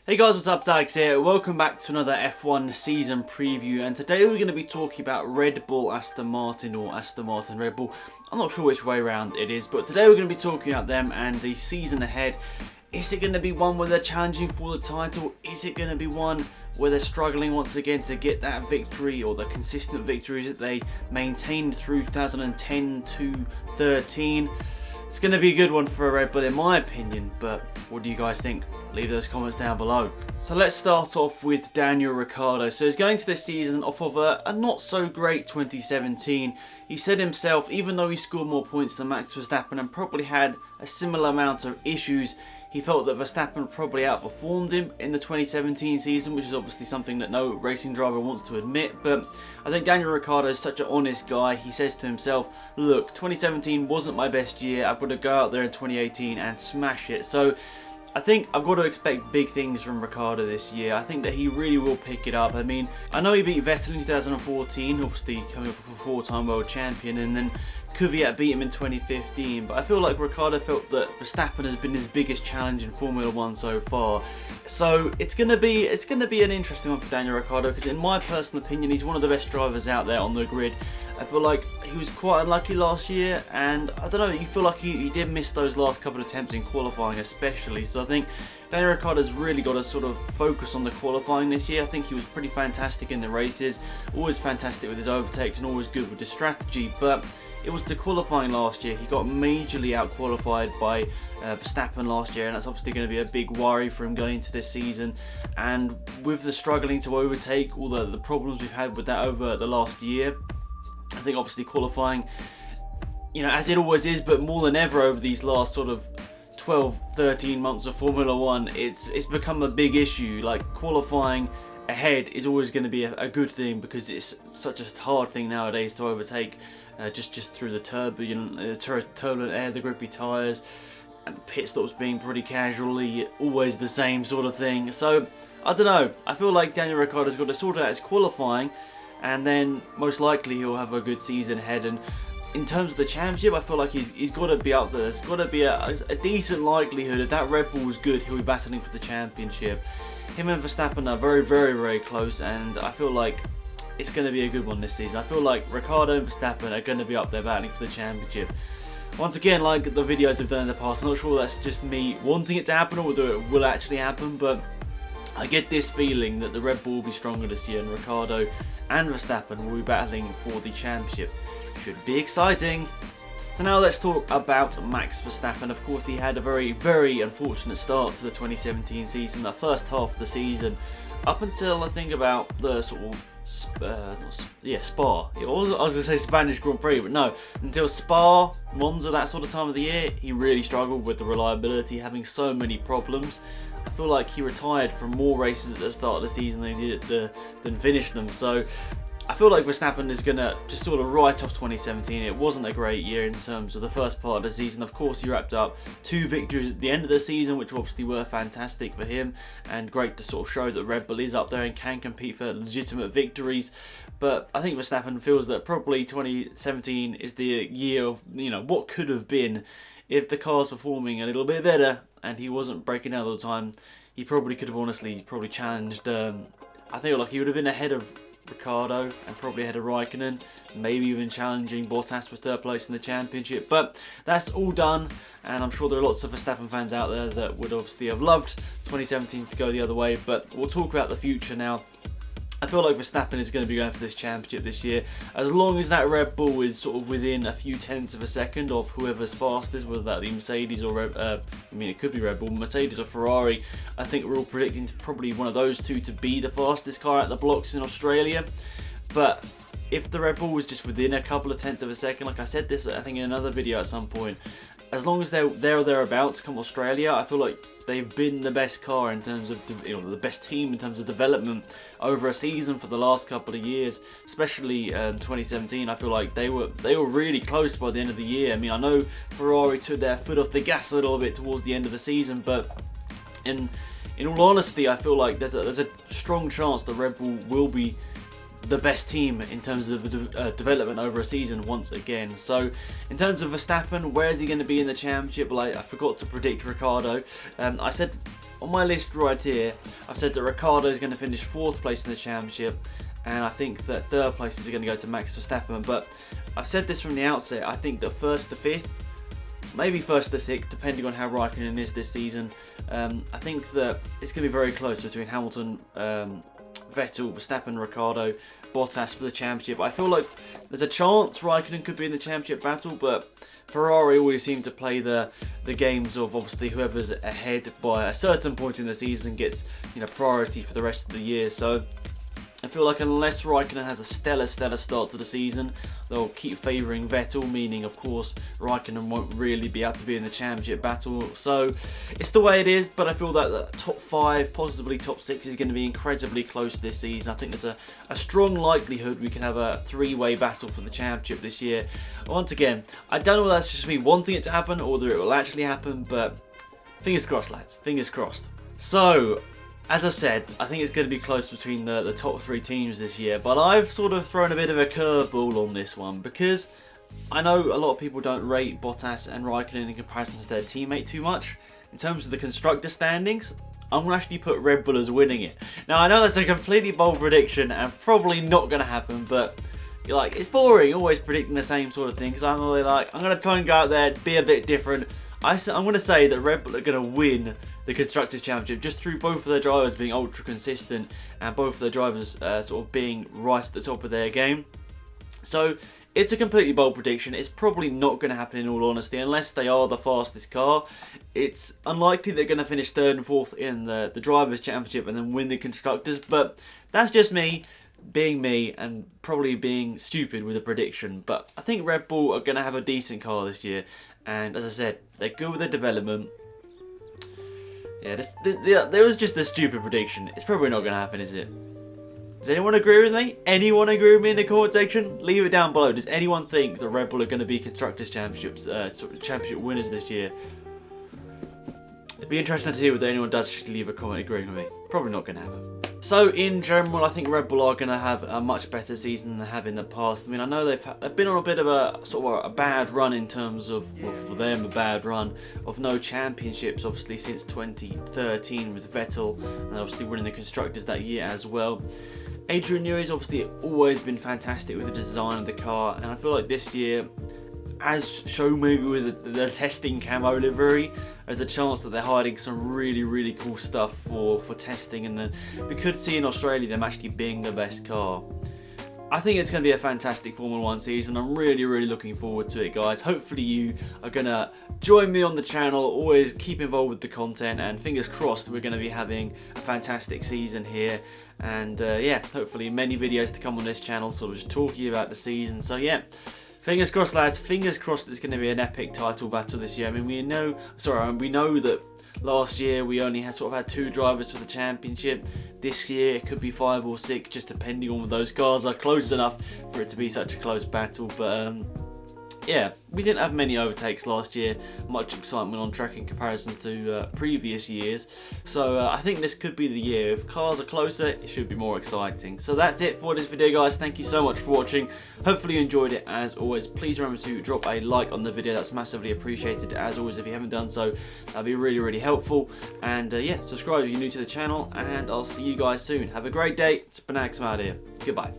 Hey guys, what's up? Alex here. Welcome back to another F1 season preview, and today we're going to be talking about Red Bull Aston Martin or Aston Martin Red Bull. I'm not sure which way around it is, but today we're going to be talking about them and the season ahead. Is it going to be one where they're challenging for the title? Is it going to be one where they're struggling once again to get that victory or the consistent victories that they maintained through 2010 to 13? It's going to be a good one for Red Bull in my opinion, but what do you guys think? Leave those comments down below. So let's start off with Daniel Ricciardo. So he's going to this season off of a not so great 2017. He said himself, even though he scored more points than Max Verstappen and probably had a similar amount of issues, he felt that Verstappen probably outperformed him in the 2017 season, which is obviously something that no racing driver wants to admit. But I think Daniel Ricciardo is such an honest guy. He says to himself, look, 2017 wasn't my best year. I've got to go out there in 2018 and smash it. So I think I've got to expect big things from Ricciardo this year. I think that he really will pick it up. I mean, I know he beat Vettel in 2014, obviously coming up with a four-time world champion, and then Kvyat beat him in 2015, but I feel like Ricciardo felt that Verstappen has been his biggest challenge in Formula 1 so far. So it's gonna be an interesting one for Daniel Ricciardo, because in my personal opinion, he's one of the best drivers out there on the grid. I feel like he was quite unlucky last year, and I don't know, you feel like he did miss those last couple of attempts in qualifying especially. So I think Daniel Ricciardo's really got to sort of focus on the qualifying this year. I think he was pretty fantastic in the races, always fantastic with his overtakes and always good with his strategy, but it was the qualifying last year. He got majorly out-qualified by Verstappen last year, and that's obviously going to be a big worry for him going into this season. And with the struggling to overtake, all the problems we've had with that over the last year, I think obviously qualifying, you know, as it always is, but more than ever over these last sort of 12-13 months of Formula 1, it's become a big issue. Like, qualifying ahead is always going to be a good thing, because it's such a hard thing nowadays to overtake. Just through the turbulent air, the grippy tyres, and the pit stops being pretty casually always the same sort of thing. So I don't know, I feel like Daniel Ricciardo's got to sort out his qualifying, and then most likely he'll have a good season ahead. And in terms of the championship, I feel like he's got to be up there. There's got to be a decent likelihood if that Red Bull is good, he'll be battling for the championship. Him and Verstappen are very, very, very close, and I feel like it's going to be a good one this season. I feel like Ricciardo and Verstappen are going to be up there battling for the championship. Once again, like the videos I've done in the past, I'm not sure that's just me wanting it to happen or whether it will actually happen, but I get this feeling that the Red Bull will be stronger this year and Ricciardo and Verstappen will be battling for the championship. Should be exciting. So now let's talk about Max Verstappen. Of course, he had a very, very unfortunate start to the 2017 season, the first half of the season, up until I think about the sort of Spa. I was going to say Spanish Grand Prix, but no. Until Spa, Monza, that sort of time of the year, he really struggled with the reliability, having so many problems. I feel like he retired from more races at the start of the season than he did than finished them. So I feel like Verstappen is going to just sort of write off 2017. It wasn't a great year in terms of the first part of the season. Of course, he wrapped up 2 victories at the end of the season, which obviously were fantastic for him and great to sort of show that Red Bull is up there and can compete for legitimate victories. But I think Verstappen feels that probably 2017 is the year of, you know, what could have been if the car's performing a little bit better and he wasn't breaking out all the time. He probably could have honestly challenged. I feel like he would have been ahead of Ricciardo and probably ahead of Raikkonen, maybe even challenging Bottas for 3rd place in the championship. But that's all done, and I'm sure there are lots of Verstappen fans out there that would obviously have loved 2017 to go the other way, but we'll talk about the future now. I feel like Verstappen is going to be going for this championship this year, as long as that Red Bull is sort of within a few tenths of a second of whoever's fastest, whether that be Mercedes or it could be Red Bull, Mercedes or Ferrari. I think we're all predicting probably one of those two to be the fastest car at the blocks in Australia. But if the Red Bull was just within a couple of tenths of a second, like I said this I think in another video at some point, as long as they're there or thereabouts come Australia, I feel like they've been the best car in terms of, you know, the best team in terms of development over a season for the last couple of years, especially 2017. I feel like they were really close by the end of the year. I mean, I know Ferrari took their foot off the gas a little bit towards the end of the season, but in all honesty, I feel like there's a strong chance that Red Bull will be the best team in terms of development over a season once again. So in terms of Verstappen, where is he going to be in the championship? Well, I forgot to predict Ricciardo. I said on my list right here, I've said that Ricciardo is going to finish 4th place in the championship, and I think that 3rd place is going to go to Max Verstappen. But I've said this from the outset, I think that 1st to 5th, maybe 1st to 6th, depending on how Raikkonen is this season. I think that it's going to be very close between Hamilton, Vettel, Verstappen, Ricciardo, Bottas for the championship. I feel like there's a chance Raikkonen could be in the championship battle, but Ferrari always seem to play the games of obviously whoever's ahead by a certain point in the season gets, you know, priority for the rest of the year. So I feel like unless Raikkonen has a stellar start to the season, they'll keep favouring Vettel, meaning of course Raikkonen won't really be able to be in the championship battle. So it's the way it is, but I feel that the top 5, possibly top 6 is going to be incredibly close this season. I think there's a strong likelihood we can have a 3-way battle for the championship this year. Once again, I don't know whether that's just me wanting it to happen or whether it will actually happen, but fingers crossed, lads, fingers crossed. So, as I've said, I think it's going to be close between the top 3 teams this year, but I've sort of thrown a bit of a curveball on this one because I know a lot of people don't rate Bottas and Raikkonen in comparison to their teammate too much. In terms of the constructor standings, I'm going to actually put Red Bull as winning it. Now, I know that's a completely bold prediction and probably not going to happen, but like, it's boring always predicting the same sort of thing, because I'm really like, I'm going to try and go out there, be a bit different. I'm going to say that Red Bull are going to win the Constructors' Championship just through both of their drivers being ultra consistent and both of their drivers sort of being right at the top of their game. So it's a completely bold prediction. It's probably not going to happen in all honesty unless they are the fastest car. It's unlikely they're going to finish 3rd and 4th in the Drivers' Championship and then win the Constructors, but that's just me being me and probably being stupid with a prediction. But I think Red Bull are going to have a decent car this year, and as I said, they're good with their development. Yeah, there was just a stupid prediction. It's probably not going to happen, is it? Does anyone agree with me? Anyone agree with me in the comment section? Leave it down below. Does anyone think that Red Bull are going to be Constructors' Championships, championship winners this year? It'd be interesting to see whether anyone does actually leave a comment agreeing with me. Probably not going to happen. So in general, I think Red Bull are going to have a much better season than they have in the past. I mean, I know they've been on a bit of a sort of a bad run in terms of, well, for them, a bad run of no championships, obviously since 2013 with Vettel, and obviously winning the Constructors that year as well. Adrian Newey's obviously always been fantastic with the design of the car, and I feel like this year, as shown maybe with the testing camo livery, there's a chance that they're hiding some really cool stuff for testing, and then we could see in Australia them actually being the best car. I think it's going to be a fantastic Formula 1 season. I'm really looking forward to it, guys. Hopefully you are going to join me on the channel, always keep involved with the content, and fingers crossed we're going to be having a fantastic season here. And yeah, hopefully many videos to come on this channel, sort of just talking about the season. So yeah, fingers crossed, lads. Fingers crossed there's going to be an epic title battle this year. I mean, we know that last year we only had 2 drivers for the championship. This year it could be 5 or 6, just depending on whether those cars are close enough for it to be such a close battle. But yeah, we didn't have many overtakes last year, much excitement on track in comparison to previous years. So I think this could be the year. If cars are closer, it should be more exciting. So that's it for this video, guys. Thank you so much for watching. Hopefully you enjoyed it. As always, please remember to drop a like on the video. That's massively appreciated. As always, if you haven't done so, that'd be really helpful. And yeah, subscribe if you're new to the channel, and I'll see you guys soon. Have a great day. It's AlexZAfRo out here. Goodbye.